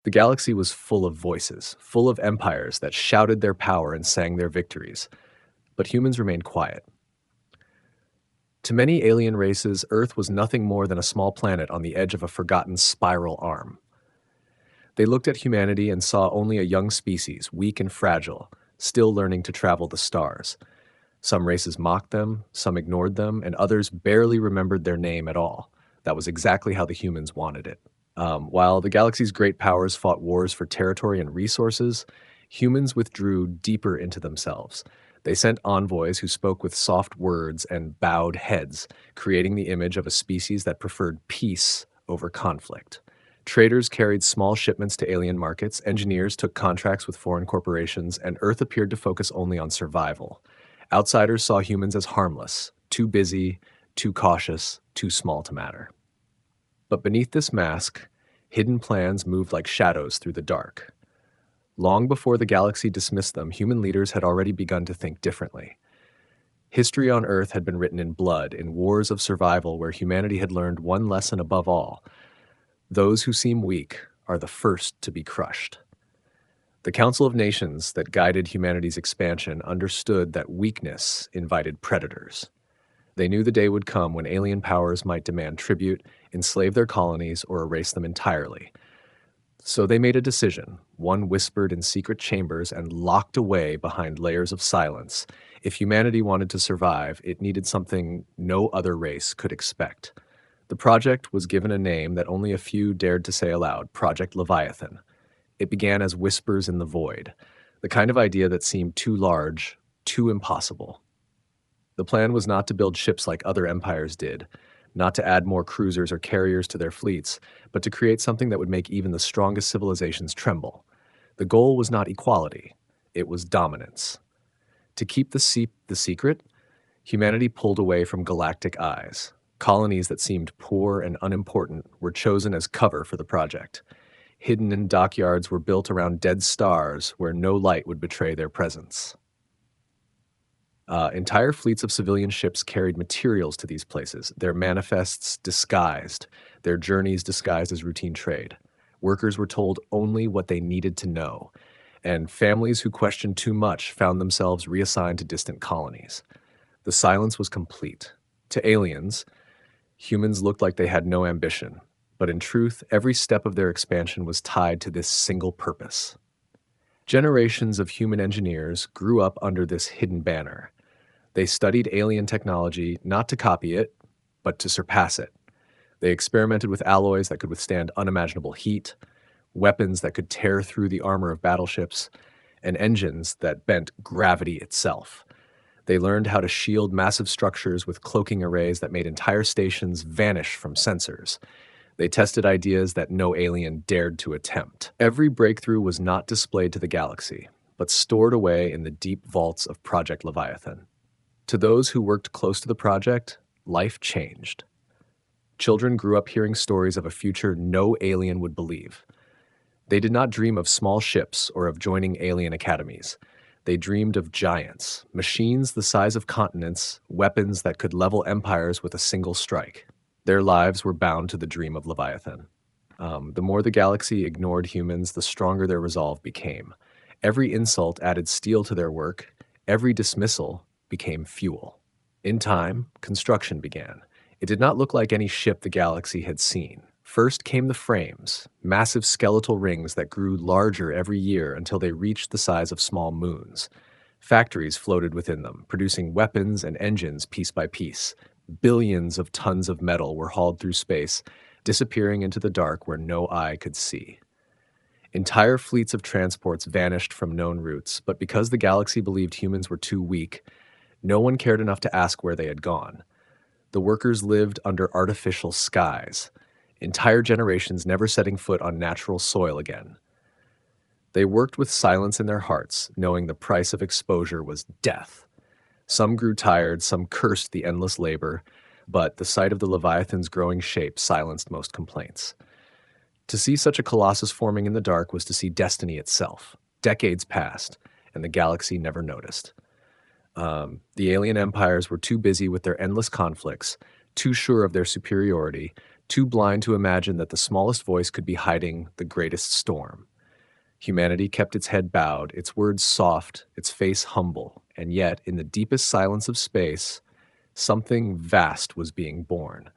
The galaxy was full of voices, full of empires that shouted their power and sang their victories, but humans remained quiet. To many alien races, Earth was nothing more than a small planet on the edge of a forgotten spiral arm. They looked at humanity and saw only a young species, weak and fragile, still learning to travel the stars. Some races mocked them, some ignored them, and others barely remembered their name at all. That was exactly how the humans wanted it. While the galaxy's great powers fought wars for territory and resources, humans withdrew deeper into themselves. They sent envoys who spoke with soft words and bowed heads, creating the image of a species that preferred peace over conflict. Traders carried small shipments to alien markets, engineers took contracts with foreign corporations, and Earth appeared to focus only on survival. Outsiders saw humans as harmless, too busy, too cautious, too small to matter. But beneath this mask, hidden plans moved like shadows through the dark. Long before the galaxy dismissed them, human leaders had already begun to think differently. History on Earth had been written in blood, in wars of survival where humanity had learned one lesson above all: those who seem weak are the first to be crushed. The Council of Nations that guided humanity's expansion understood that weakness invited predators. They knew the day would come when alien powers might demand tribute, enslave their colonies, or erase them entirely. So they made a decision, one whispered in secret chambers and locked away behind layers of silence. If humanity wanted to survive, it needed something no other race could expect. The project was given a name that only a few dared to say aloud: Project Leviathan. It began as whispers in the void, the kind of idea that seemed too large, too impossible. The plan was not to build ships like other empires did, not to add more cruisers or carriers to their fleets, but to create something that would make even the strongest civilizations tremble. The goal was not equality, it was dominance. To keep the secret, humanity pulled away from galactic eyes. Colonies that seemed poor and unimportant were chosen as cover for the project. Hidden in dockyards were built around dead stars where no light would betray their presence. Entire fleets of civilian ships carried materials to these places, their manifests disguised, their journeys disguised as routine trade. Workers were told only what they needed to know, and families who questioned too much found themselves reassigned to distant colonies. The silence was complete. To aliens, humans looked like they had no ambition, but in truth, every step of their expansion was tied to this single purpose. Generations of human engineers grew up under this hidden banner. They studied alien technology not to copy it, but to surpass it. They experimented with alloys that could withstand unimaginable heat, weapons that could tear through the armor of battleships, and engines that bent gravity itself. They learned how to shield massive structures with cloaking arrays that made entire stations vanish from sensors. They tested ideas that no alien dared to attempt. Every breakthrough was not displayed to the galaxy, but stored away in the deep vaults of Project Leviathan. To those who worked close to the project, life changed. Children grew up hearing stories of a future no alien would believe. They did not dream of small ships or of joining alien academies. They dreamed of giants, machines the size of continents, weapons that could level empires with a single strike. Their lives were bound to the dream of Leviathan. The more the galaxy ignored humans, the stronger their resolve became. Every insult added steel to their work. Every dismissal became fuel. In time, construction began. It did not look like any ship the galaxy had seen. First came the frames, massive skeletal rings that grew larger every year until they reached the size of small moons. Factories floated within them, producing weapons and engines piece by piece. Billions of tons of metal were hauled through space, disappearing into the dark where no eye could see. Entire fleets of transports vanished from known routes, but because the galaxy believed humans were too weak, no one cared enough to ask where they had gone. The workers lived under artificial skies, entire generations never setting foot on natural soil again. They worked with silence in their hearts, knowing the price of exposure was death. Some grew tired, some cursed the endless labor, but the sight of the Leviathan's growing shape silenced most complaints. To see such a colossus forming in the dark was to see destiny itself. Decades passed, and the galaxy never noticed. The alien empires were too busy with their endless conflicts, too sure of their superiority, too blind to imagine that the smallest voice could be hiding the greatest storm. Humanity kept its head bowed, its words soft, its face humble, and yet, in the deepest silence of space, something vast was being born,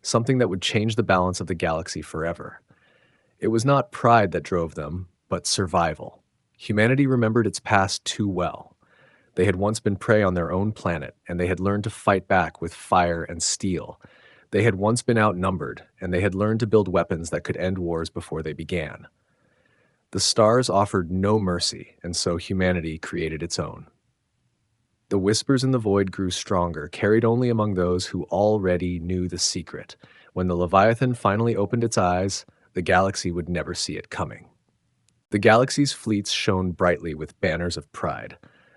something that would change the balance of the galaxy forever. It was not pride that drove them, but survival. Humanity remembered its past too well. They had once been prey on their own planet, and they had learned to fight back with fire and steel. They had once been outnumbered, and they had learned to build weapons that could end wars before they began. The stars offered no mercy, and so humanity created its own. The whispers in the void grew stronger, carried only among those who already knew the secret. When the Leviathan finally opened its eyes, the galaxy would never see it coming. The galaxy's fleets shone brightly with banners of pride.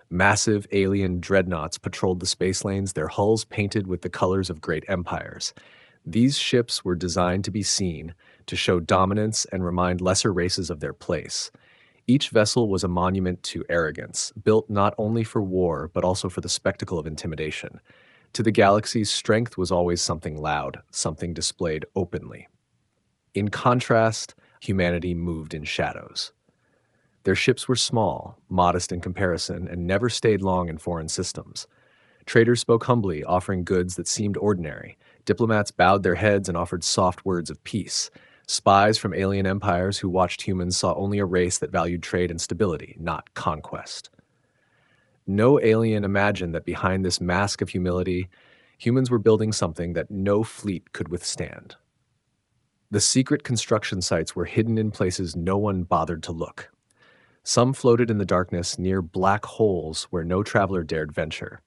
Massive alien dreadnoughts patrolled the space lanes, their hulls painted with the colors of great empires. These ships were designed to be seen, to show dominance and remind lesser races of their place. Each vessel was a monument to arrogance, built not only for war, but also for the spectacle of intimidation. To the galaxy's strength was always something loud, something displayed openly. In contrast, humanity moved in shadows. Their ships were small, modest in comparison, and never stayed long in foreign systems. Traders spoke humbly, offering goods that seemed ordinary. Diplomats bowed their heads and offered soft words of peace. Spies from alien empires who watched humans saw only a race that valued trade and stability, not conquest. No alien imagined that behind this mask of humility, humans were building something that no fleet could withstand. The secret construction sites were hidden in places no one bothered to look. Some floated in the darkness near black holes where no traveler dared venture.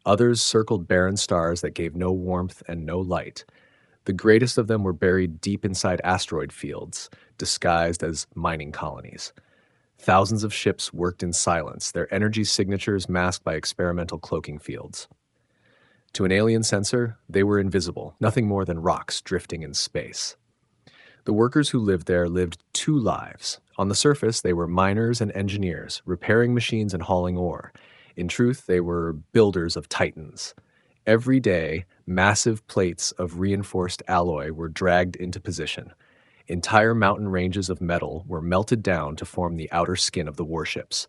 Others circled barren stars that gave no warmth and no light. The greatest of them were buried deep inside asteroid fields, disguised as mining colonies. Thousands of ships worked in silence, their energy signatures masked by experimental cloaking fields. To an alien sensor, they were invisible, nothing more than rocks drifting in space. The workers who lived there lived two lives. On the surface, they were miners and engineers, repairing machines and hauling ore. In truth, they were builders of titans. Every day, massive plates of reinforced alloy were dragged into position. Entire mountain ranges of metal were melted down to form the outer skin of the warships.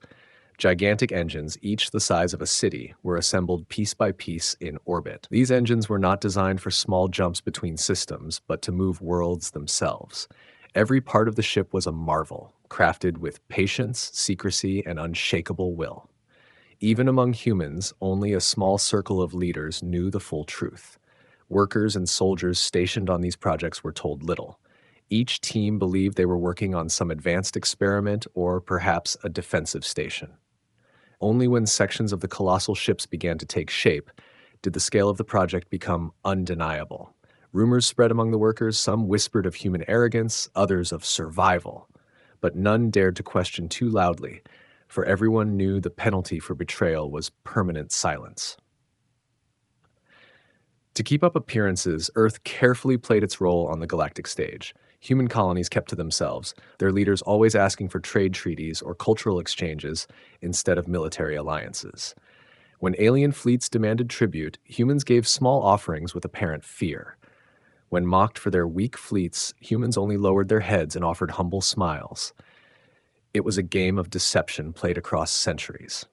Gigantic engines, each the size of a city, were assembled piece by piece in orbit. These engines were not designed for small jumps between systems, but to move worlds themselves. Every part of the ship was a marvel, crafted with patience, secrecy, and unshakable will. Even among humans, only a small circle of leaders knew the full truth. Workers and soldiers stationed on these projects were told little. Each team believed they were working on some advanced experiment or perhaps a defensive station. Only when sections of the colossal ships began to take shape did the scale of the project become undeniable. Rumors spread among the workers, some whispered of human arrogance, others of survival. But none dared to question too loudly, for everyone knew the penalty for betrayal was permanent silence. To keep up appearances, Earth carefully played its role on the galactic stage. Human colonies kept to themselves, their leaders always asking for trade treaties or cultural exchanges instead of military alliances. When alien fleets demanded tribute, humans gave small offerings with apparent fear. When mocked for their weak fleets, humans only lowered their heads and offered humble smiles. It was a game of deception played across centuries.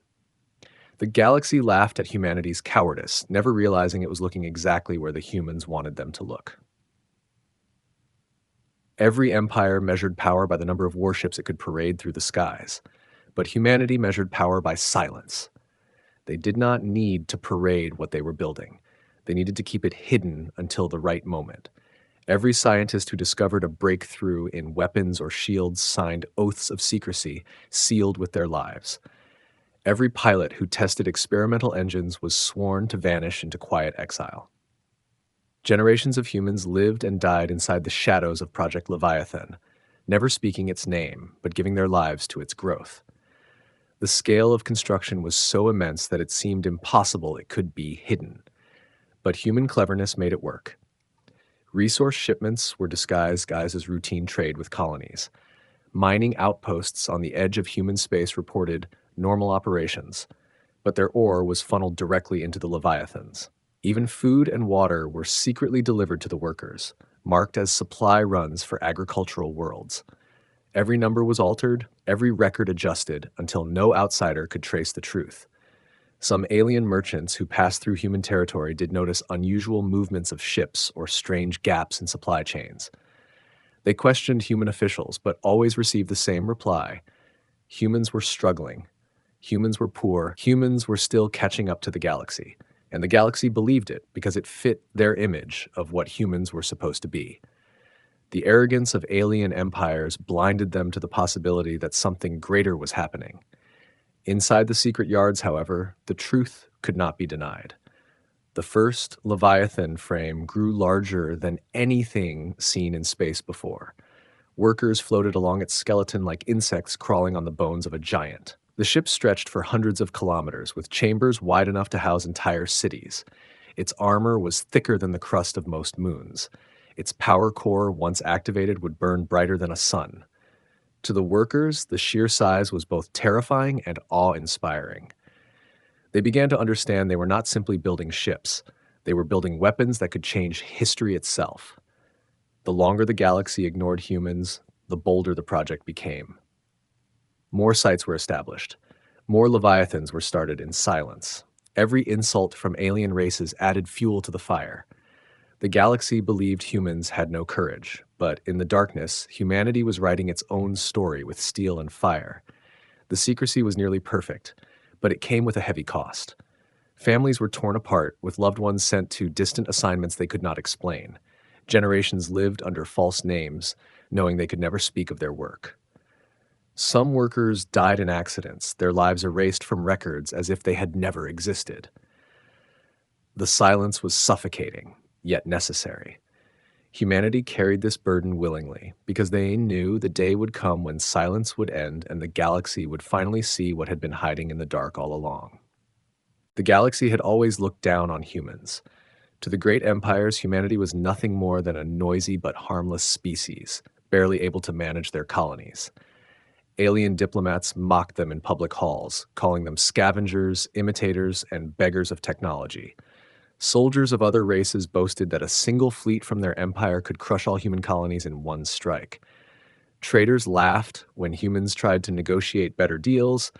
The galaxy laughed at humanity's cowardice, never realizing it was looking exactly where the humans wanted them to look. Every empire measured power by the number of warships it could parade through the skies, but humanity measured power by silence. They did not need to parade what they were building. They needed to keep it hidden until the right moment. Every scientist who discovered a breakthrough in weapons or shields signed oaths of secrecy, sealed with their lives. Every pilot who tested experimental engines was sworn to vanish into quiet exile. Generations of humans lived and died inside the shadows of Project Leviathan, never speaking its name, but giving their lives to its growth. The scale of construction was so immense that it seemed impossible it could be hidden. But human cleverness made it work. Resource shipments were disguised as routine trade with colonies. Mining outposts on the edge of human space reported normal operations, but their ore was funneled directly into the Leviathans. Even food and water were secretly delivered to the workers. marked as supply runs for agricultural worlds. Every number was altered, every record adjusted, until no outsider could trace the truth. Some alien merchants who passed through human territory did notice unusual movements of ships or strange gaps in supply chains. They questioned human officials, but always received the same reply: humans were struggling. Humans were poor. Humans were still catching up to the galaxy. And the galaxy believed it because it fit their image of what humans were supposed to be. The arrogance of alien empires blinded them to the possibility that something greater was happening. Inside the secret yards, however, the truth could not be denied. The first Leviathan frame grew larger than anything seen in space before. Workers floated along its skeleton like insects crawling on the bones of a giant. The ship stretched for hundreds of kilometers, with chambers wide enough to house entire cities. Its armor was thicker than the crust of most moons. Its power core, once activated, would burn brighter than a sun. To the workers, the sheer size was both terrifying and awe-inspiring. They began to understand they were not simply building ships. They were building weapons that could change history itself. The longer the galaxy ignored humans, the bolder the project became. More sites were established. More Leviathans were started in silence. Every insult from alien races added fuel to the fire. The galaxy believed humans had no courage, but in the darkness, humanity was writing its own story with steel and fire. The secrecy was nearly perfect, but it came with a heavy cost. Families were torn apart, with loved ones sent to distant assignments they could not explain. Generations lived under false names, knowing they could never speak of their work. Some workers died in accidents, their lives erased from records as if they had never existed. The silence was suffocating, yet necessary. Humanity carried this burden willingly, because they knew the day would come when silence would end and the galaxy would finally see what had been hiding in the dark all along. The galaxy had always looked down on humans. To the great empires, humanity was nothing more than a noisy but harmless species, barely able to manage their colonies. Alien diplomats mocked them in public halls, calling them scavengers, imitators, and beggars of technology. Soldiers of other races boasted that a single fleet from their empire could crush all human colonies in one strike. Traders laughed when humans tried to negotiate better deals,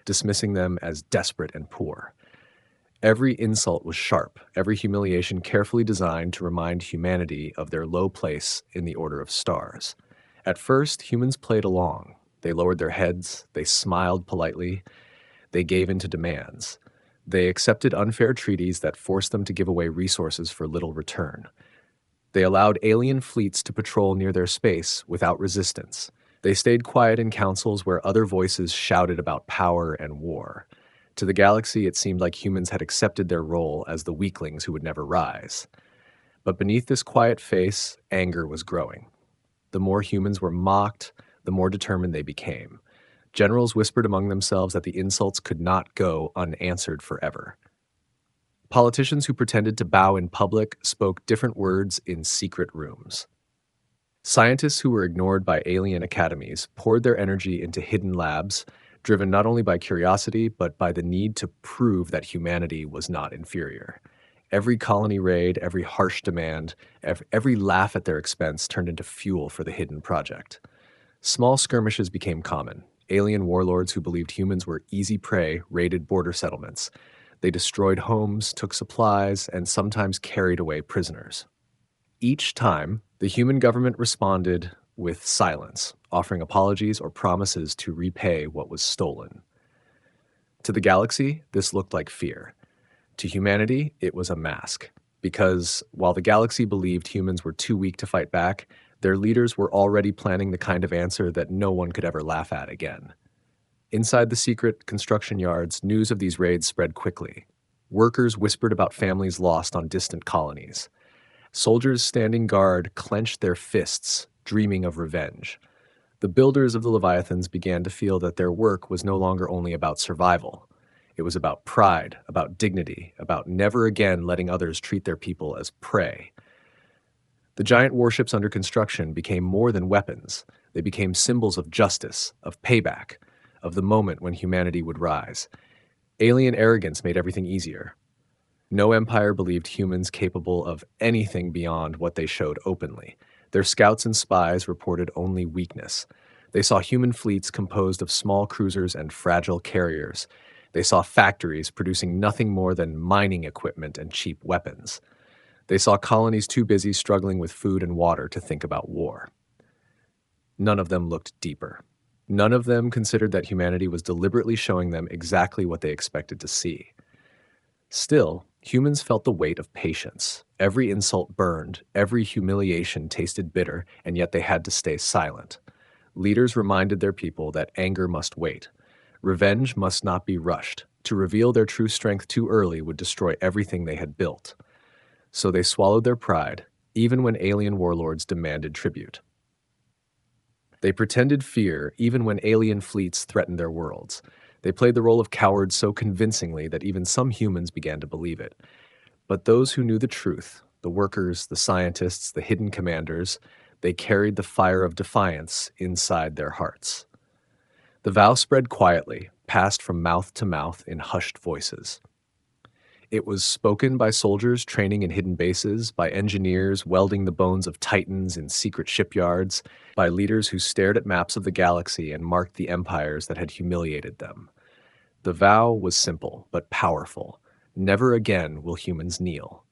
dismissing them as desperate and poor. Every insult was sharp, every humiliation carefully designed to remind humanity of their low place in the order of stars. At first, humans played along. They lowered their heads, they smiled politely, they gave in to demands. They accepted unfair treaties that forced them to give away resources for little return. They allowed alien fleets to patrol near their space without resistance. They stayed quiet in councils where other voices shouted about power and war. To the galaxy, it seemed like humans had accepted their role as the weaklings who would never rise. But beneath this quiet face, anger was growing. The more humans were mocked, the more determined they became. Generals whispered among themselves that the insults could not go unanswered forever. Politicians who pretended to bow in public spoke different words in secret rooms. Scientists who were ignored by alien academies poured their energy into hidden labs, driven not only by curiosity, but by the need to prove that humanity was not inferior. Every colony raid, every harsh demand, every laugh at their expense turned into fuel for the hidden project. Small skirmishes became common. Alien warlords who believed humans were easy prey raided border settlements. They destroyed homes, took supplies, and sometimes carried away prisoners. Each time, the human government responded with silence, offering apologies or promises to repay what was stolen. To the galaxy, this looked like fear. To humanity, it was a mask. Because while the galaxy believed humans were too weak to fight back, their leaders were already planning the kind of answer that no one could ever laugh at again. Inside the secret construction yards, news of these raids spread quickly. Workers whispered about families lost on distant colonies. Soldiers standing guard clenched their fists, dreaming of revenge. The builders of the Leviathans began to feel that their work was no longer only about survival. It was about pride, about dignity, about never again letting others treat their people as prey. The giant warships under construction became more than weapons. They became symbols of justice, of payback, of the moment when humanity would rise. Alien arrogance made everything easier. No empire believed humans capable of anything beyond what they showed openly. Their scouts and spies reported only weakness. They saw human fleets composed of small cruisers and fragile carriers. They saw factories producing nothing more than mining equipment and cheap weapons. They saw colonies too busy struggling with food and water to think about war. None of them looked deeper. None of them considered that humanity was deliberately showing them exactly what they expected to see. Still, humans felt the weight of patience. Every insult burned, every humiliation tasted bitter, and yet they had to stay silent. Leaders reminded their people that anger must wait. Revenge must not be rushed. To reveal their true strength too early would destroy everything they had built. So they swallowed their pride, even when alien warlords demanded tribute. They pretended fear even when alien fleets threatened their worlds. They played the role of cowards so convincingly that even some humans began to believe it. But those who knew the truth, the workers, the scientists, the hidden commanders, they carried the fire of defiance inside their hearts. The vow spread quietly, passed from mouth to mouth in hushed voices. It was spoken by soldiers training in hidden bases, by engineers welding the bones of titans in secret shipyards, by leaders who stared at maps of the galaxy and marked the empires that had humiliated them. The vow was simple but powerful. Never again will humans kneel.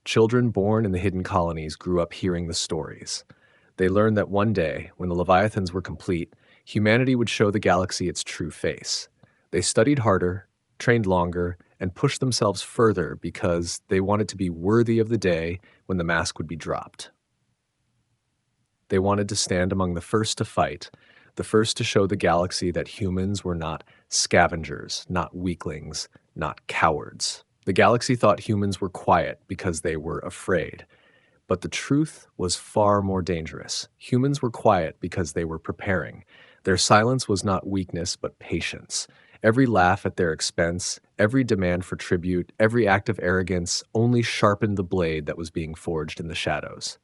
Children born in the hidden colonies grew up hearing the stories. They learned that one day, when the Leviathans were complete, humanity would show the galaxy its true face. They studied harder, trained longer, and pushed themselves further because they wanted to be worthy of the day when the mask would be dropped. They wanted to stand among the first to fight, the first to show the galaxy that humans were not scavengers, not weaklings, not cowards. The galaxy thought humans were quiet because they were afraid. But the truth was far more dangerous. Humans were quiet because they were preparing. Their silence was not weakness, but patience. Every laugh at their expense, every demand for tribute, every act of arrogance only sharpened the blade that was being forged in the shadows.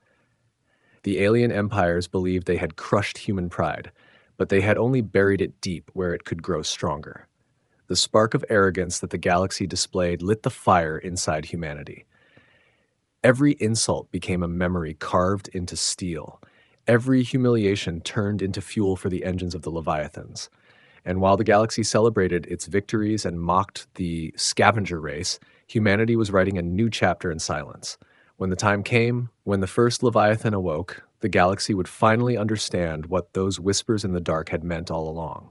The alien empires believed they had crushed human pride, but they had only buried it deep where it could grow stronger. The spark of arrogance that the galaxy displayed lit the fire inside humanity. Every insult became a memory carved into steel. Every humiliation turned into fuel for the engines of the Leviathans. And while the galaxy celebrated its victories and mocked the scavenger race, humanity was writing a new chapter in silence. When the time came, when the first Leviathan awoke, the galaxy would finally understand what those whispers in the dark had meant all along.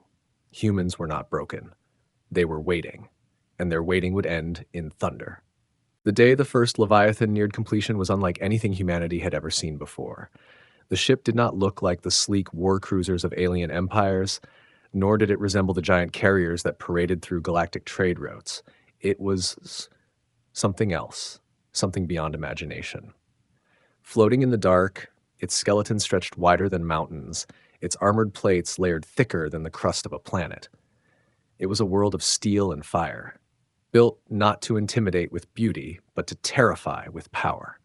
Humans were not broken. They were waiting, and their waiting would end in thunder. The day the first Leviathan neared completion was unlike anything humanity had ever seen before. The ship did not look like the sleek war cruisers of alien empires, nor did it resemble the giant carriers that paraded through galactic trade routes. It was something else, something beyond imagination. Floating in the dark, its skeleton stretched wider than mountains, its armored plates layered thicker than the crust of a planet. It was a world of steel and fire, built not to intimidate with beauty, but to terrify with power.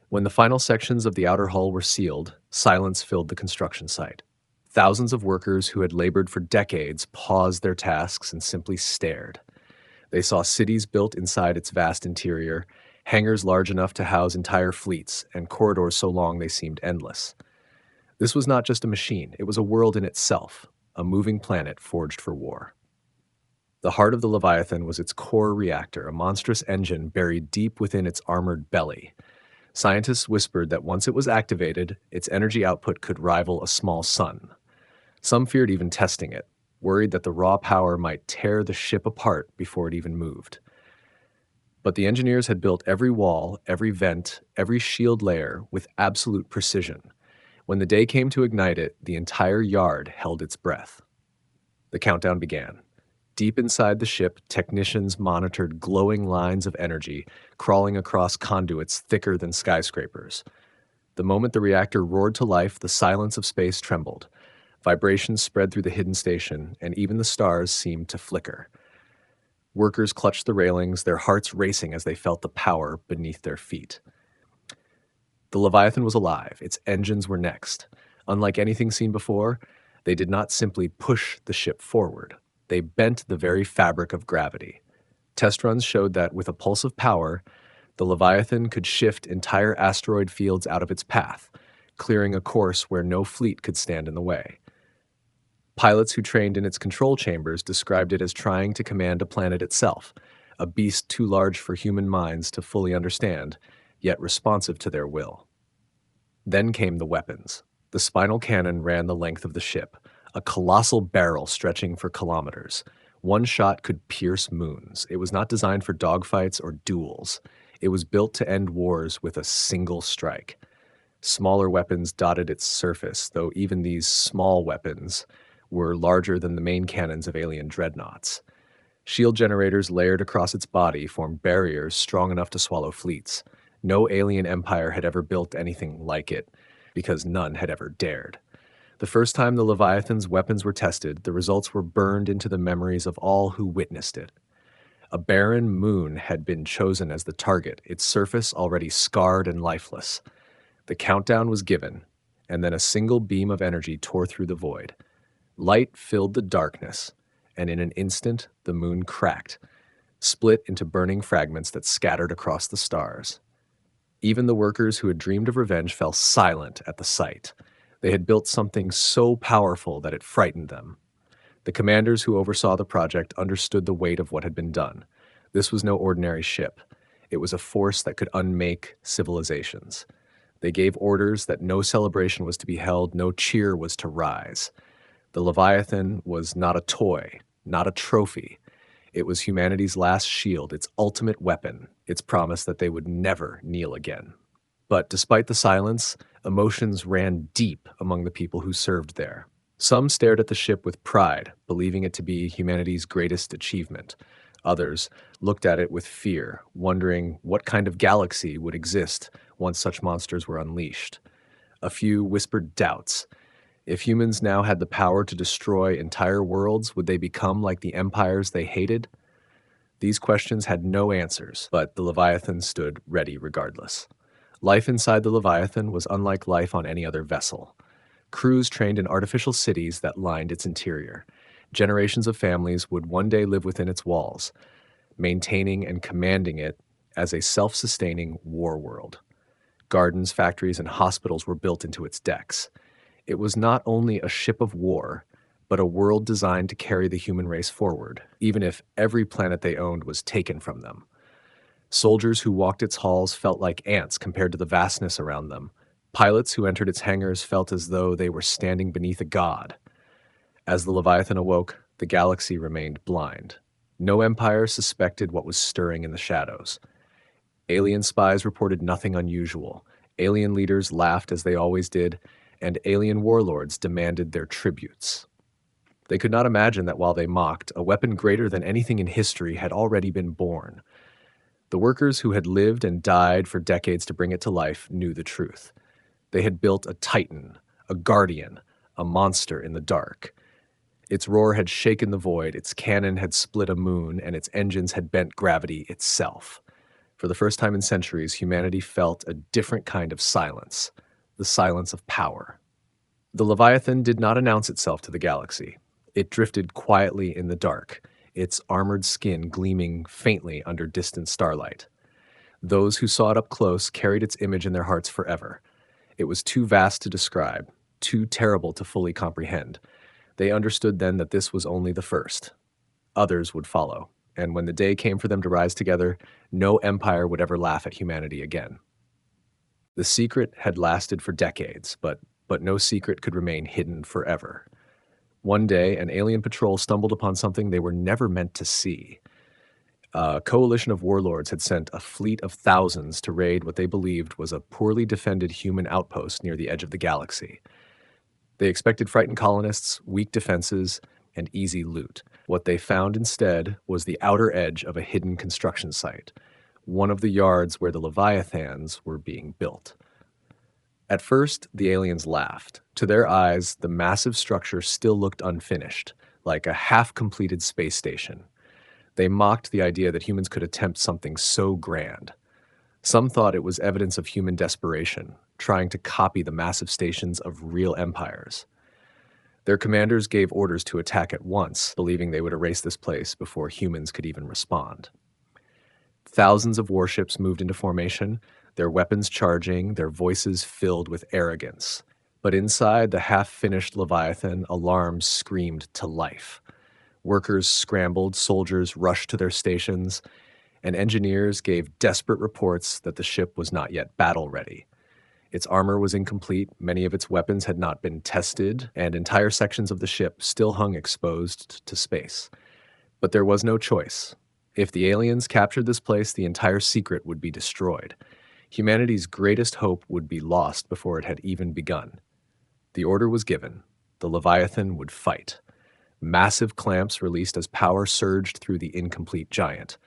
When the final sections of the outer hull were sealed, silence filled the construction site. Thousands of workers who had labored for decades paused their tasks and simply stared. They saw cities built inside its vast interior, hangars large enough to house entire fleets, and corridors so long they seemed endless. This was not just a machine, it was a world in itself, a moving planet forged for war. The heart of the Leviathan was its core reactor, a monstrous engine buried deep within its armored belly. Scientists whispered that once it was activated, its energy output could rival a small sun. Some feared even testing it, worried that the raw power might tear the ship apart before it even moved. But the engineers had built every wall, every vent, every shield layer with absolute precision. When the day came to ignite it, the entire yard held its breath. The countdown began. Deep inside the ship, technicians monitored glowing lines of energy crawling across conduits thicker than skyscrapers. The moment the reactor roared to life, the silence of space trembled. Vibrations spread through the hidden station, and even the stars seemed to flicker. Workers clutched the railings, their hearts racing as they felt the power beneath their feet. The Leviathan was alive. Its engines were next. Unlike anything seen before, they did not simply push the ship forward. They bent the very fabric of gravity. Test runs showed that with a pulse of power, the Leviathan could shift entire asteroid fields out of its path, clearing a course where no fleet could stand in the way. Pilots who trained in its control chambers described it as trying to command a planet itself, a beast too large for human minds to fully understand, yet responsive to their will. Then came the weapons. The spinal cannon ran the length of the ship, a colossal barrel stretching for kilometers. One shot could pierce moons. It was not designed for dogfights or duels. It was built to end wars with a single strike. Smaller weapons dotted its surface, though even these small weapons were larger than the main cannons of alien dreadnoughts. Shield generators layered across its body formed barriers strong enough to swallow fleets. No alien empire had ever built anything like it, because none had ever dared. The first time the Leviathan's weapons were tested, the results were burned into the memories of all who witnessed it. A barren moon had been chosen as the target, its surface already scarred and lifeless. The countdown was given, and then a single beam of energy tore through the void. Light filled the darkness, and in an instant the moon cracked, split into burning fragments that scattered across the stars. Even the workers who had dreamed of revenge fell silent at the sight. They had built something so powerful that it frightened them. The commanders who oversaw the project understood the weight of what had been done. This was no ordinary ship. It was a force that could unmake civilizations. They gave orders that no celebration was to be held, no cheer was to rise. The Leviathan was not a toy, not a trophy. It was humanity's last shield, its ultimate weapon, its promise that they would never kneel again. But despite the silence, emotions ran deep among the people who served there. Some stared at the ship with pride, believing it to be humanity's greatest achievement. Others looked at it with fear, wondering what kind of galaxy would exist once such monsters were unleashed. A few whispered doubts. If humans now had the power to destroy entire worlds, would they become like the empires they hated? These questions had no answers, but the Leviathan stood ready regardless. Life inside the Leviathan was unlike life on any other vessel. Crews trained in artificial cities that lined its interior. Generations of families would one day live within its walls, maintaining and commanding it as a self-sustaining war world. Gardens, factories, and hospitals were built into its decks. It was not only a ship of war, but a world designed to carry the human race forward, even if every planet they owned was taken from them. Soldiers who walked its halls felt like ants compared to the vastness around them. Pilots who entered its hangars felt as though they were standing beneath a god. As the Leviathan awoke, the galaxy remained blind. No empire suspected what was stirring in the shadows. Alien spies reported nothing unusual. Alien leaders laughed as they always did, and alien warlords demanded their tributes. They could not imagine that while they mocked, a weapon greater than anything in history had already been born. The workers who had lived and died for decades to bring it to life knew the truth. They had built a titan, a guardian, a monster in the dark. Its roar had shaken the void, its cannon had split a moon, and its engines had bent gravity itself. For the first time in centuries, humanity felt a different kind of silence, the silence of power. The Leviathan did not announce itself to the galaxy. It drifted quietly in the dark, its armored skin gleaming faintly under distant starlight. Those who saw it up close carried its image in their hearts forever. It was too vast to describe, too terrible to fully comprehend. They understood then that this was only the first. Others would follow, and when the day came for them to rise together, no empire would ever laugh at humanity again. The secret had lasted for decades, but no secret could remain hidden forever. One day, an alien patrol stumbled upon something they were never meant to see. A coalition of warlords had sent a fleet of thousands to raid what they believed was a poorly defended human outpost near the edge of the galaxy. They expected frightened colonists, weak defenses, and easy loot. What they found instead was the outer edge of a hidden construction site, one of the yards where the Leviathans were being built. At first, the aliens laughed. To their eyes, the massive structure still looked unfinished, like a half-completed space station. They mocked the idea that humans could attempt something so grand. Some thought it was evidence of human desperation, trying to copy the massive stations of real empires. Their commanders gave orders to attack at once, believing they would erase this place before humans could even respond. Thousands of warships moved into formation, their weapons charging, their voices filled with arrogance. But inside the half-finished Leviathan, alarms screamed to life. Workers scrambled, soldiers rushed to their stations, and engineers gave desperate reports that the ship was not yet battle-ready. Its armor was incomplete, many of its weapons had not been tested, and entire sections of the ship still hung exposed to space. But there was no choice. If the aliens captured this place, the entire secret would be destroyed. Humanity's greatest hope would be lost before it had even begun. The order was given. The Leviathan would fight. Massive clamps released as power surged through the incomplete giant.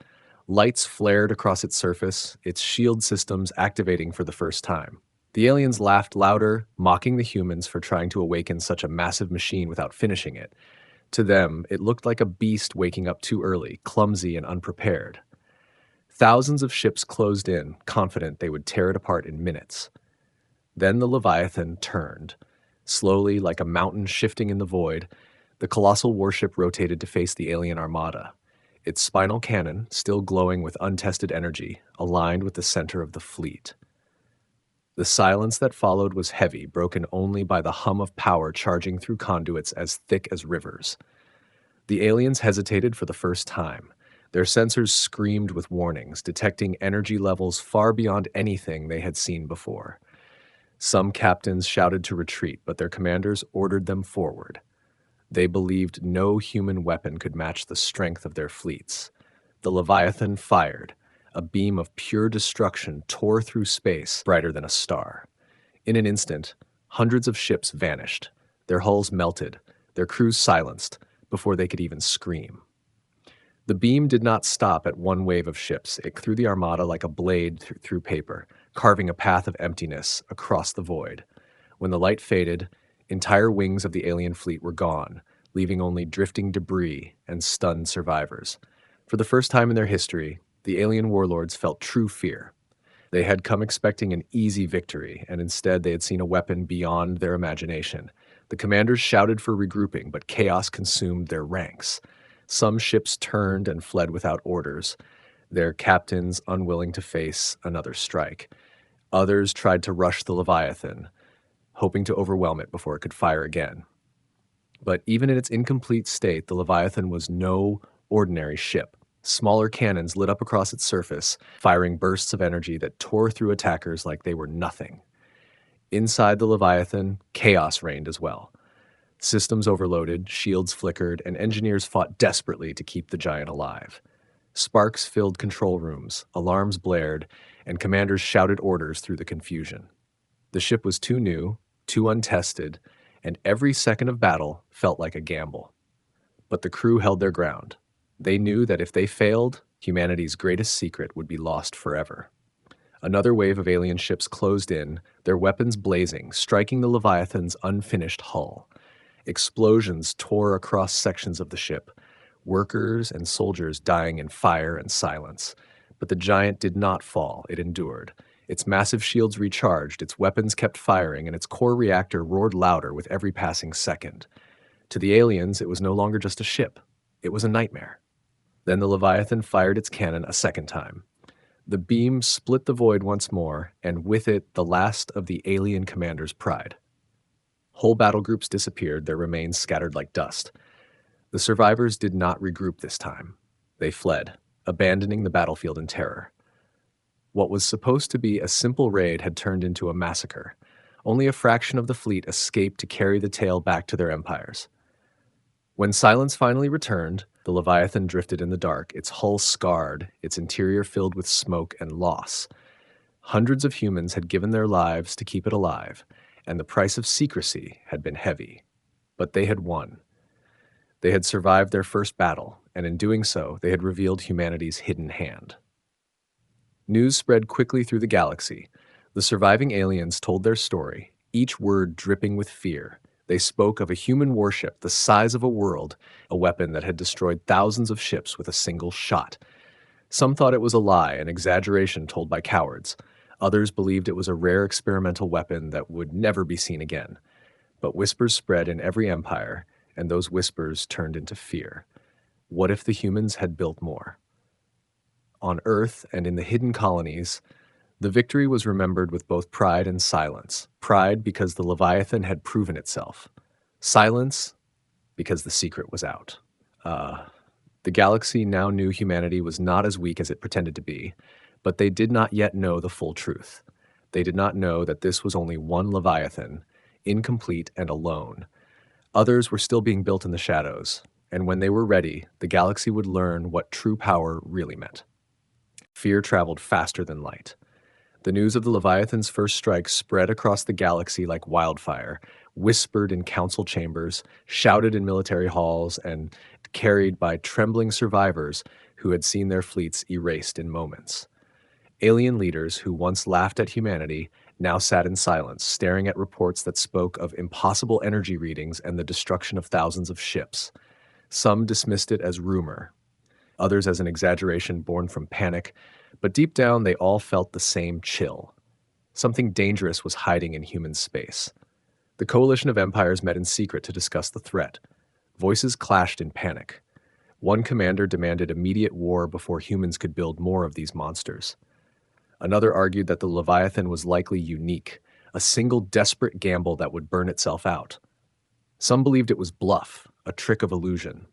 Lights flared across its surface, its shield systems activating for the first time. The aliens laughed louder, mocking the humans for trying to awaken such a massive machine without finishing it. To them, it looked like a beast waking up too early, clumsy and unprepared. Thousands of ships closed in, confident they would tear it apart in minutes. Then the Leviathan turned. Slowly, like a mountain shifting in the void, the colossal warship rotated to face the alien armada. Its spinal cannon, still glowing with untested energy, aligned with the center of the fleet. The silence that followed was heavy, broken only by the hum of power charging through conduits as thick as rivers. The aliens hesitated for the first time. Their sensors screamed with warnings, detecting energy levels far beyond anything they had seen before. Some captains shouted to retreat, but their commanders ordered them forward. They believed no human weapon could match the strength of their fleets. The Leviathan fired. A beam of pure destruction tore through space, brighter than a star. In an instant, hundreds of ships vanished. Their hulls melted, their crews silenced, before they could even scream. The beam did not stop at one wave of ships. It threw the armada like a blade through paper, carving a path of emptiness across the void. When the light faded, entire wings of the alien fleet were gone, leaving only drifting debris and stunned survivors. For the first time in their history, the alien warlords felt true fear. They had come expecting an easy victory, and instead they had seen a weapon beyond their imagination. The commanders shouted for regrouping, but chaos consumed their ranks. Some ships turned and fled without orders, their captains unwilling to face another strike. Others tried to rush the Leviathan, hoping to overwhelm it before it could fire again. But even in its incomplete state, the Leviathan was no ordinary ship. Smaller cannons lit up across its surface, firing bursts of energy that tore through attackers like they were nothing. Inside the Leviathan, chaos reigned as well. Systems overloaded, shields flickered, and engineers fought desperately to keep the giant alive. Sparks filled control rooms, alarms blared, and commanders shouted orders through the confusion. The ship was too new, too untested, and every second of battle felt like a gamble. But the crew held their ground. They knew that if they failed, humanity's greatest secret would be lost forever. Another wave of alien ships closed in, their weapons blazing, striking the Leviathan's unfinished hull. Explosions tore across sections of the ship, workers and soldiers dying in fire and silence. But the giant did not fall, it endured. Its massive shields recharged, its weapons kept firing, and its core reactor roared louder with every passing second. To the aliens, it was no longer just a ship. It was a nightmare. Then the Leviathan fired its cannon a second time. The beam split the void once more, and with it, the last of the alien commander's pride. Whole battle groups disappeared, their remains scattered like dust. The survivors did not regroup this time. They fled, abandoning the battlefield in terror. What was supposed to be a simple raid had turned into a massacre. Only a fraction of the fleet escaped to carry the tale back to their empires. When silence finally returned, the Leviathan drifted in the dark, its hull scarred, its interior filled with smoke and loss. Hundreds of humans had given their lives to keep it alive, and the price of secrecy had been heavy. But they had won. They had survived their first battle, and in doing so, they had revealed humanity's hidden hand. News spread quickly through the galaxy. The surviving aliens told their story, each word dripping with fear. They spoke of a human warship the size of a world, a weapon that had destroyed thousands of ships with a single shot. Some thought it was a lie, an exaggeration told by cowards. Others believed it was a rare experimental weapon that would never be seen again. But whispers spread in every empire, and those whispers turned into fear. What if the humans had built more? On Earth and in the hidden colonies, the victory was remembered with both pride and silence. Pride because the Leviathan had proven itself. Silence because the secret was out. Uh, the galaxy now knew humanity was not as weak as it pretended to be, but they did not yet know the full truth. They did not know that this was only one Leviathan, incomplete and alone. Others were still being built in the shadows, and when they were ready, the galaxy would learn what true power really meant. Fear traveled faster than light. The news of the Leviathan's first strike spread across the galaxy like wildfire, whispered in council chambers, shouted in military halls, and carried by trembling survivors who had seen their fleets erased in moments. Alien leaders who once laughed at humanity now sat in silence, staring at reports that spoke of impossible energy readings and the destruction of thousands of ships. Some dismissed it as rumor, others as an exaggeration born from panic, but deep down they all felt the same chill. Something dangerous was hiding in human space. The coalition of empires met in secret to discuss the threat. Voices clashed in panic. One commander demanded immediate war before humans could build more of these monsters. Another argued that the Leviathan was likely unique, a single desperate gamble that would burn itself out. Some believed it was bluff, a trick of illusion.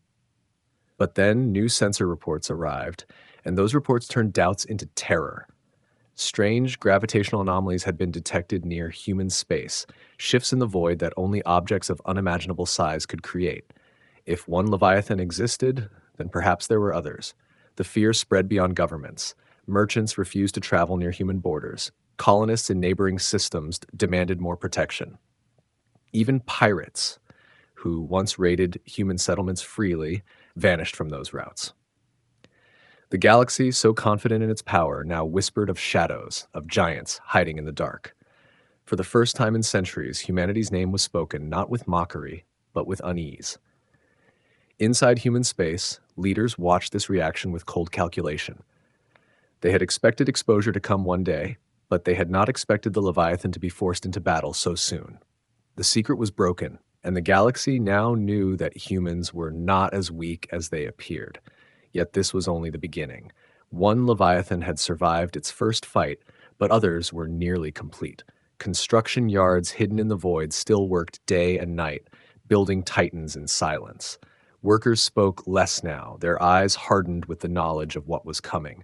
But then new sensor reports arrived, and those reports turned doubts into terror. Strange gravitational anomalies had been detected near human space, shifts in the void that only objects of unimaginable size could create. If one Leviathan existed, then perhaps there were others. The fear spread beyond governments. Merchants refused to travel near human borders. Colonists in neighboring systems demanded more protection. Even pirates, who once raided human settlements freely, vanished from those routes. The galaxy, so confident in its power, now whispered of shadows, of giants hiding in the dark. For the first time in centuries, humanity's name was spoken not with mockery, but with unease. Inside human space, leaders watched this reaction with cold calculation. They had expected exposure to come one day, but they had not expected the Leviathan to be forced into battle so soon. The secret was broken, and the galaxy now knew that humans were not as weak as they appeared. Yet this was only the beginning. One Leviathan had survived its first fight, but others were nearly complete. Construction yards hidden in the void still worked day and night, building titans in silence. Workers spoke less now, their eyes hardened with the knowledge of what was coming.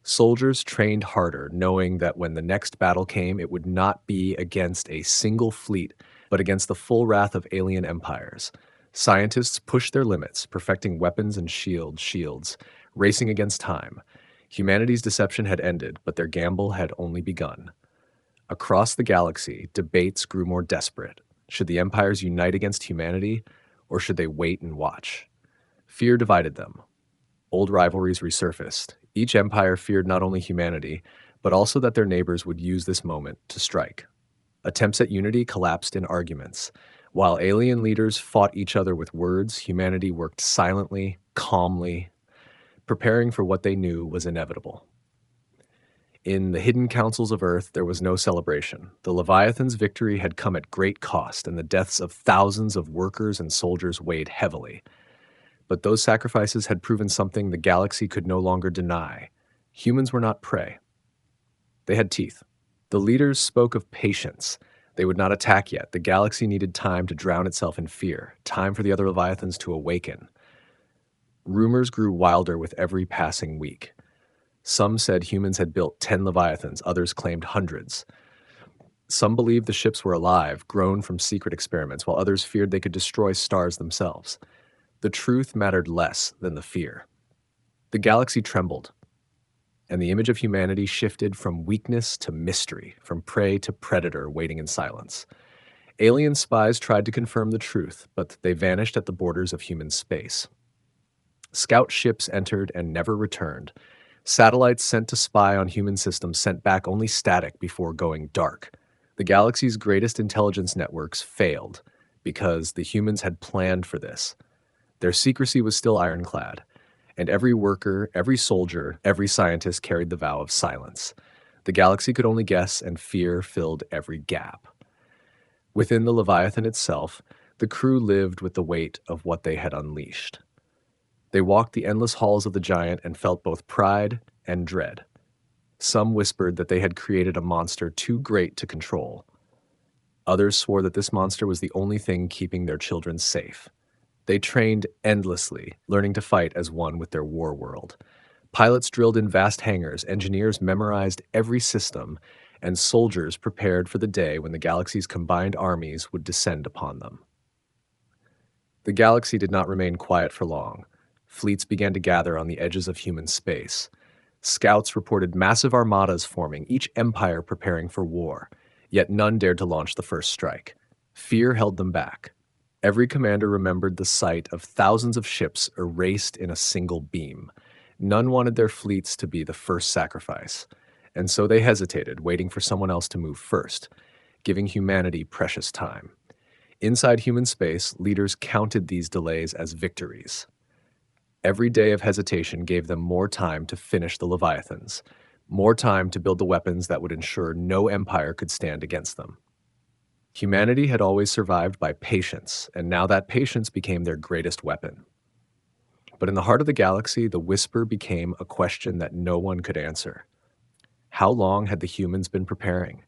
Soldiers trained harder, knowing that when the next battle came, it would not be against a single fleet, but against the full wrath of alien empires. Scientists pushed their limits, perfecting weapons and shields, racing against time. Humanity's deception had ended, but their gamble had only begun. Across the galaxy, debates grew more desperate. Should the empires unite against humanity, or should they wait and watch? Fear divided them. Old rivalries resurfaced. Each empire feared not only humanity, but also that their neighbors would use this moment to strike. Attempts at unity collapsed in arguments. While alien leaders fought each other with words, humanity worked silently, calmly, preparing for what they knew was inevitable. In the hidden councils of Earth, there was no celebration. The Leviathan's victory had come at great cost, and the deaths of thousands of workers and soldiers weighed heavily. But those sacrifices had proven something the galaxy could no longer deny. Humans were not prey. They had teeth. The leaders spoke of patience. They would not attack yet. The galaxy needed time to drown itself in fear, time for the other Leviathans to awaken. Rumors grew wilder with every passing week. Some said humans had built 10 Leviathans, others claimed hundreds. Some believed the ships were alive, grown from secret experiments, while others feared they could destroy stars themselves. The truth mattered less than the fear. The galaxy trembled, and the image of humanity shifted from weakness to mystery, from prey to predator waiting in silence. Alien spies tried to confirm the truth, but they vanished at the borders of human space. Scout ships entered and never returned. Satellites sent to spy on human systems sent back only static before going dark. The galaxy's greatest intelligence networks failed because the humans had planned for this. Their secrecy was still ironclad, and every worker, every soldier, every scientist carried the vow of silence. The galaxy could only guess, and fear filled every gap. Within the Leviathan itself, the crew lived with the weight of what they had unleashed. They walked the endless halls of the giant and felt both pride and dread. Some whispered that they had created a monster too great to control. Others swore that this monster was the only thing keeping their children safe. They trained endlessly, learning to fight as one with their war world. Pilots drilled in vast hangars, engineers memorized every system, and soldiers prepared for the day when the galaxy's combined armies would descend upon them. The galaxy did not remain quiet for long. Fleets began to gather on the edges of human space. Scouts reported massive armadas forming, each empire preparing for war, yet none dared to launch the first strike. Fear held them back. Every commander remembered the sight of thousands of ships erased in a single beam. None wanted their fleets to be the first sacrifice, and so they hesitated, waiting for someone else to move first, giving humanity precious time. Inside human space, leaders counted these delays as victories. Every day of hesitation gave them more time to finish the Leviathans, more time to build the weapons that would ensure no empire could stand against them. Humanity had always survived by patience, and now that patience became their greatest weapon. But in the heart of the galaxy, the whisper became a question that no one could answer. How long had the humans been preparing?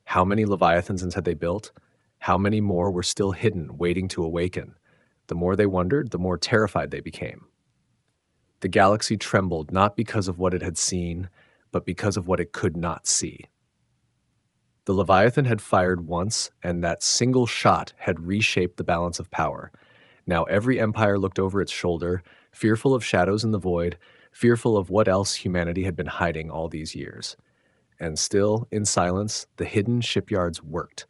How many Leviathans had they built? How many more were still hidden, waiting to awaken? The more they wondered, the more terrified they became. The galaxy trembled not because of what it had seen, but because of what it could not see. The Leviathan had fired once, and that single shot had reshaped the balance of power. Now every empire looked over its shoulder, fearful of shadows in the void, fearful of what else humanity had been hiding all these years. And still, in silence, the hidden shipyards worked.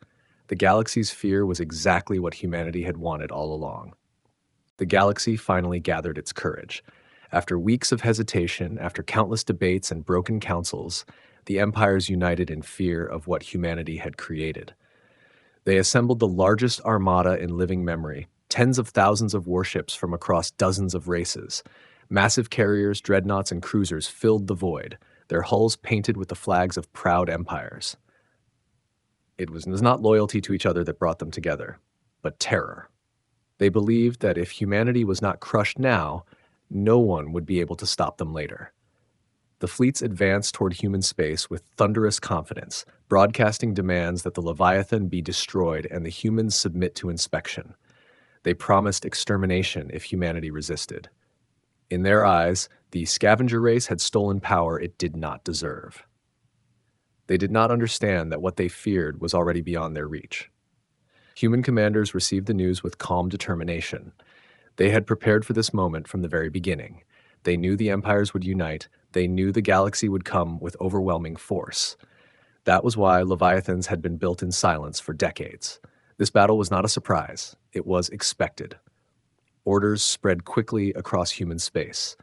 The galaxy's fear was exactly what humanity had wanted all along. The galaxy finally gathered its courage. After weeks of hesitation, after countless debates and broken councils, the empires united in fear of what humanity had created. They assembled the largest armada in living memory, tens of thousands of warships from across dozens of races. Massive carriers, dreadnoughts, and cruisers filled the void, their hulls painted with the flags of proud empires. It was not loyalty to each other that brought them together, but terror. They believed that if humanity was not crushed now, no one would be able to stop them later. The fleets advanced toward human space with thunderous confidence, broadcasting demands that the Leviathan be destroyed and the humans submit to inspection. They promised extermination if humanity resisted. In their eyes, the scavenger race had stolen power it did not deserve. They did not understand that what they feared was already beyond their reach. Human commanders received the news with calm determination. They had prepared for this moment from the very beginning. They knew the empires would unite. They knew the galaxy would come with overwhelming force. That was why Leviathans had been built in silence for decades. This battle was not a surprise. It was expected. Orders spread quickly across human space.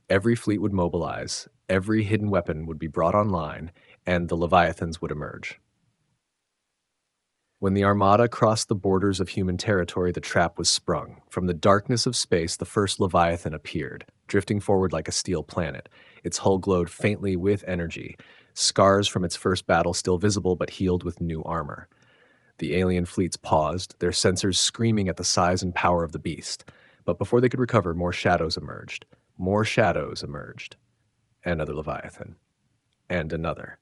Every fleet would mobilize, every hidden weapon would be brought online, and the Leviathans would emerge. When the Armada crossed the borders of human territory, the trap was sprung. From the darkness of space, the first Leviathan appeared, drifting forward like a steel planet. Its hull glowed faintly with energy, scars from its first battle still visible but healed with new armor. The alien fleets paused, their sensors screaming at the size and power of the beast. But before they could recover, more shadows emerged. More shadows emerged. Another Leviathan. And another.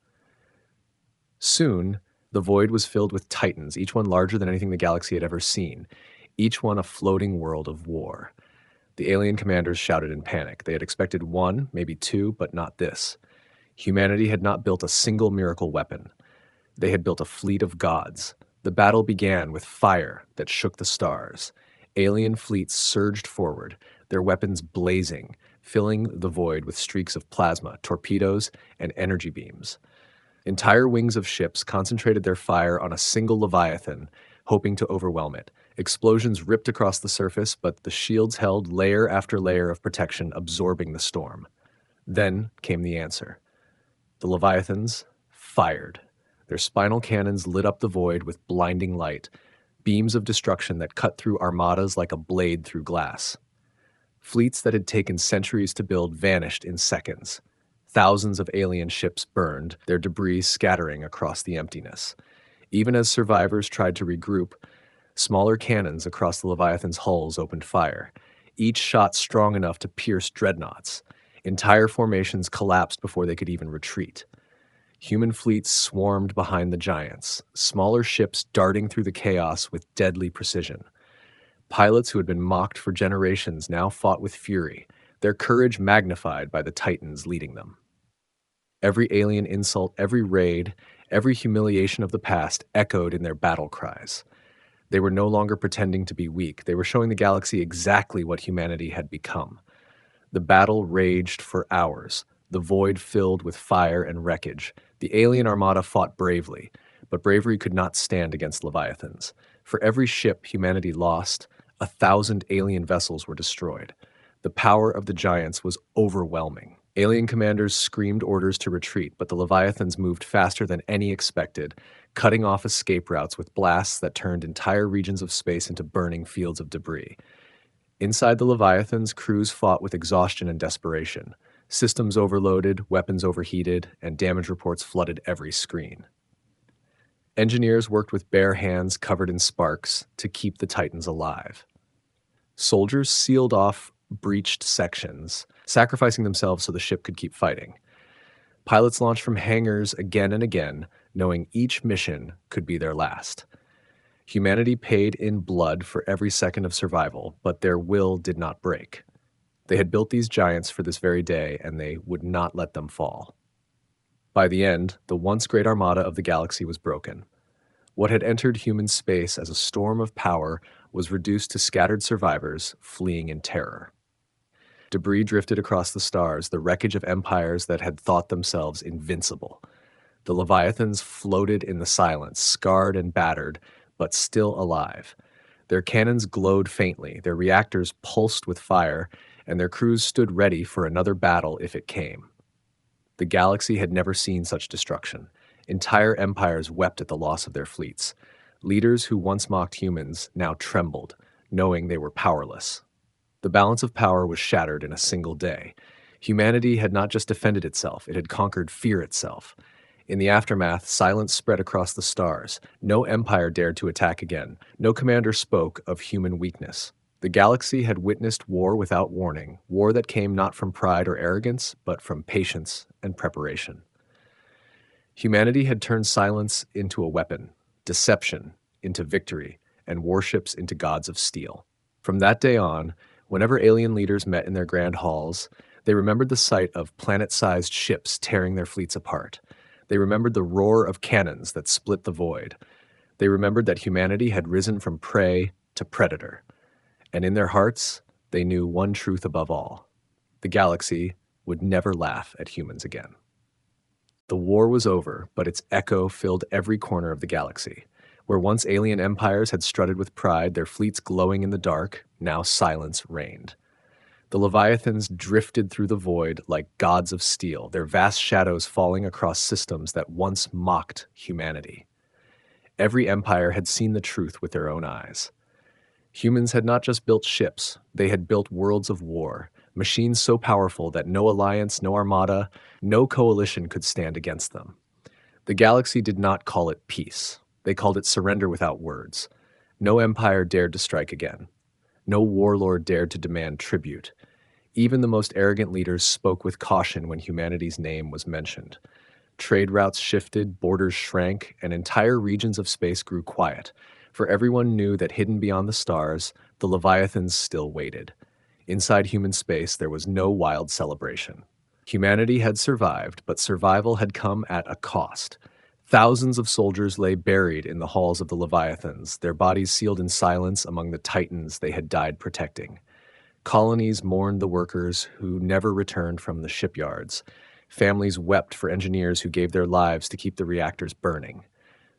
Soon, the void was filled with titans, each one larger than anything the galaxy had ever seen, each one a floating world of war. The alien commanders shouted in panic. They had expected one, maybe two, but not this. Humanity had not built a single miracle weapon. They had built a fleet of gods. The battle began with fire that shook the stars. Alien fleets surged forward, their weapons blazing, filling the void with streaks of plasma, torpedoes, and energy beams. Entire wings of ships concentrated their fire on a single Leviathan, hoping to overwhelm it. Explosions ripped across the surface, but the shields held layer after layer of protection, absorbing the storm. Then came the answer. The Leviathans fired. Their spinal cannons lit up the void with blinding light, beams of destruction that cut through armadas like a blade through glass. Fleets that had taken centuries to build vanished in seconds. Thousands of alien ships burned, their debris scattering across the emptiness. Even as survivors tried to regroup, smaller cannons across the Leviathan's hulls opened fire, each shot strong enough to pierce dreadnoughts. Entire formations collapsed before they could even retreat. Human fleets swarmed behind the giants, smaller ships darting through the chaos with deadly precision. Pilots who had been mocked for generations now fought with fury, their courage magnified by the titans leading them. Every alien insult, every raid, every humiliation of the past echoed in their battle cries. They were no longer pretending to be weak. They were showing the galaxy exactly what humanity had become. The battle raged for hours, the void filled with fire and wreckage. The alien armada fought bravely, but bravery could not stand against Leviathans. For every ship humanity lost, 1,000 alien vessels were destroyed. The power of the giants was overwhelming. Alien commanders screamed orders to retreat, but the Leviathans moved faster than any expected, cutting off escape routes with blasts that turned entire regions of space into burning fields of debris. Inside the Leviathans, crews fought with exhaustion and desperation. Systems overloaded, weapons overheated, and damage reports flooded every screen. Engineers worked with bare hands covered in sparks to keep the Titans alive. Soldiers sealed off breached sections, sacrificing themselves so the ship could keep fighting. Pilots launched from hangars again and again, knowing each mission could be their last. Humanity paid in blood for every second of survival, but their will did not break. They had built these giants for this very day, and they would not let them fall. By the end, the once great armada of the galaxy was broken. What had entered human space as a storm of power was reduced to scattered survivors fleeing in terror. Debris drifted across the stars, the wreckage of empires that had thought themselves invincible. The Leviathans floated in the silence, scarred and battered, but still alive. Their cannons glowed faintly, their reactors pulsed with fire, and their crews stood ready for another battle if it came. The galaxy had never seen such destruction. Entire empires wept at the loss of their fleets. Leaders who once mocked humans now trembled, knowing they were powerless. The balance of power was shattered in a single day. Humanity had not just defended itself, it had conquered fear itself. In the aftermath, silence spread across the stars. No empire dared to attack again. No commander spoke of human weakness. The galaxy had witnessed war without warning, war that came not from pride or arrogance, but from patience and preparation. Humanity had turned silence into a weapon, deception into victory, and warships into gods of steel. From that day on, whenever alien leaders met in their grand halls, they remembered the sight of planet-sized ships tearing their fleets apart. They remembered the roar of cannons that split the void. They remembered that humanity had risen from prey to predator. And in their hearts, they knew one truth above all. The galaxy would never laugh at humans again. The war was over, but its echo filled every corner of the galaxy. Where once alien empires had strutted with pride, their fleets glowing in the dark, now silence reigned. The Leviathans drifted through the void like gods of steel, their vast shadows falling across systems that once mocked humanity. Every empire had seen the truth with their own eyes. Humans had not just built ships, they had built worlds of war, machines so powerful that no alliance, no armada, no coalition could stand against them. The galaxy did not call it peace. They called it surrender without words. No empire dared to strike again. No warlord dared to demand tribute. Even the most arrogant leaders spoke with caution when humanity's name was mentioned. Trade routes shifted, borders shrank, and entire regions of space grew quiet, for everyone knew that hidden beyond the stars, the Leviathans still waited. Inside human space, there was no wild celebration. Humanity had survived, but survival had come at a cost. Thousands of soldiers lay buried in the halls of the Leviathans, their bodies sealed in silence among the titans they had died protecting. Colonies mourned the workers who never returned from the shipyards. Families wept for engineers who gave their lives to keep the reactors burning.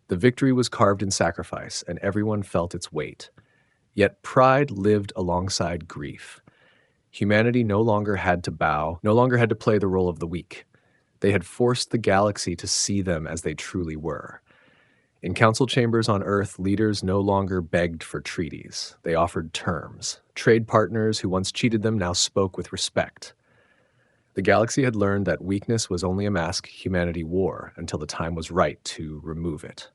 The victory was carved in sacrifice, and everyone felt its weight. Yet pride lived alongside grief. Humanity no longer had to bow, no longer had to play the role of the weak. They had forced the galaxy to see them as they truly were. In council chambers on Earth, leaders no longer begged for treaties. They offered terms. Trade partners who once cheated them now spoke with respect. The galaxy had learned that weakness was only a mask humanity wore until the time was right to remove it.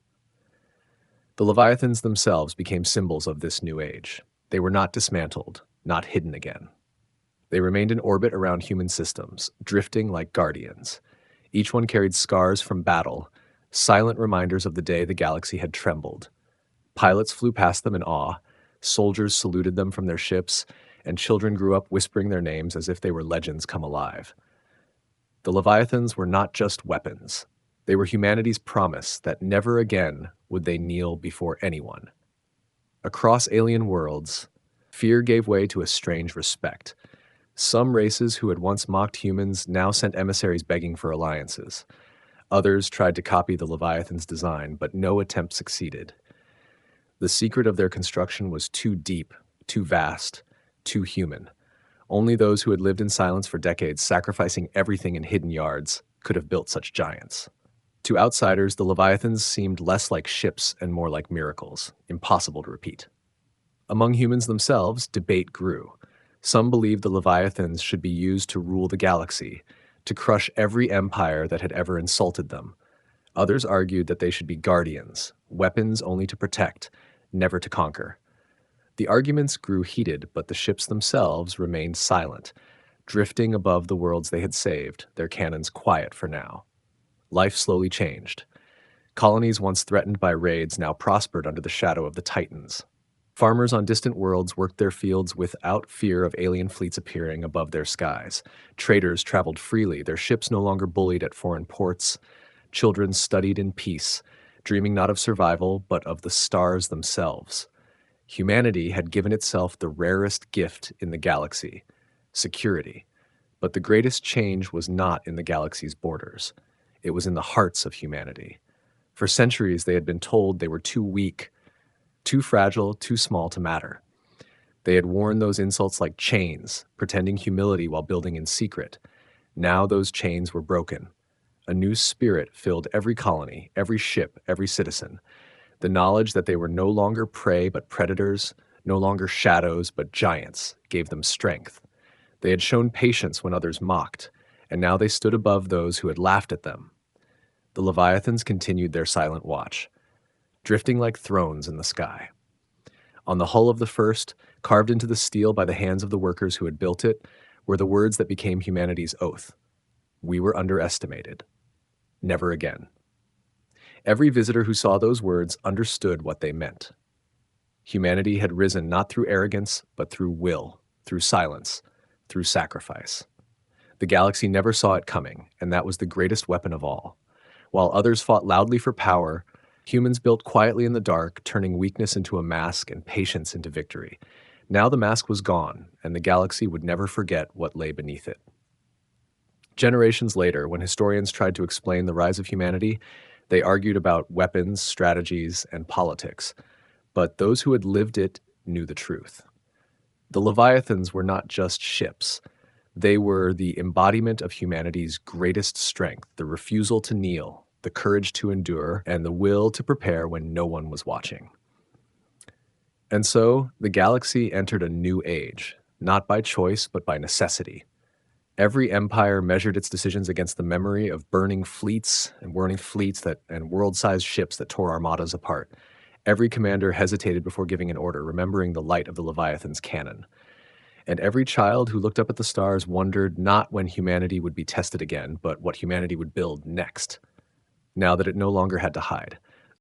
The Leviathans themselves became symbols of this new age. They were not dismantled, not hidden again. They remained in orbit around human systems, drifting like guardians. Each one carried scars from battle, silent reminders of the day the galaxy had trembled. Pilots flew past them in awe, soldiers saluted them from their ships, and children grew up whispering their names as if they were legends come alive. The Leviathans were not just weapons. They were humanity's promise that never again would they kneel before anyone. Across alien worlds, fear gave way to a strange respect. Some races who had once mocked humans now sent emissaries begging for alliances. Others tried to copy the Leviathan's design, but no attempt succeeded. The secret of their construction was too deep, too vast, too human. Only those who had lived in silence for decades, sacrificing everything in hidden yards, could have built such giants. To outsiders, the Leviathans seemed less like ships and more like miracles, impossible to repeat. Among humans themselves, debate grew. Some believed the Leviathans should be used to rule the galaxy, to crush every empire that had ever insulted them. Others argued that they should be guardians, weapons only to protect, never to conquer. The arguments grew heated, but the ships themselves remained silent, drifting above the worlds they had saved, their cannons quiet for now. Life slowly changed. Colonies once threatened by raids now prospered under the shadow of the Titans. Farmers on distant worlds worked their fields without fear of alien fleets appearing above their skies. Traders traveled freely, their ships no longer bullied at foreign ports. Children studied in peace, dreaming not of survival, but of the stars themselves. Humanity had given itself the rarest gift in the galaxy, security. But the greatest change was not in the galaxy's borders. It was in the hearts of humanity. For centuries, they had been told they were too weak, too fragile, too small to matter. They had worn those insults like chains, pretending humility while building in secret. Now those chains were broken. A new spirit filled every colony, every ship, every citizen. The knowledge that they were no longer prey but predators, no longer shadows but giants, gave them strength. They had shown patience when others mocked, and now they stood above those who had laughed at them. The Leviathans continued their silent watch, drifting like thrones in the sky. On the hull of the first, carved into the steel by the hands of the workers who had built it, were the words that became humanity's oath. We were underestimated. Never again. Every visitor who saw those words understood what they meant. Humanity had risen not through arrogance, but through will, through silence, through sacrifice. The galaxy never saw it coming, and that was the greatest weapon of all. While others fought loudly for power, humans built quietly in the dark, turning weakness into a mask and patience into victory. Now the mask was gone, and the galaxy would never forget what lay beneath it. Generations later, when historians tried to explain the rise of humanity, they argued about weapons, strategies, and politics. But those who had lived it knew the truth. The Leviathans were not just ships. They were the embodiment of humanity's greatest strength, the refusal to kneel, the courage to endure, and the will to prepare when no one was watching. And so, the galaxy entered a new age, not by choice, but by necessity. Every empire measured its decisions against the memory of burning fleets and world-sized ships that tore armadas apart. Every commander hesitated before giving an order, remembering the light of the Leviathan's cannon. And every child who looked up at the stars wondered not when humanity would be tested again, but what humanity would build next, now that it no longer had to hide.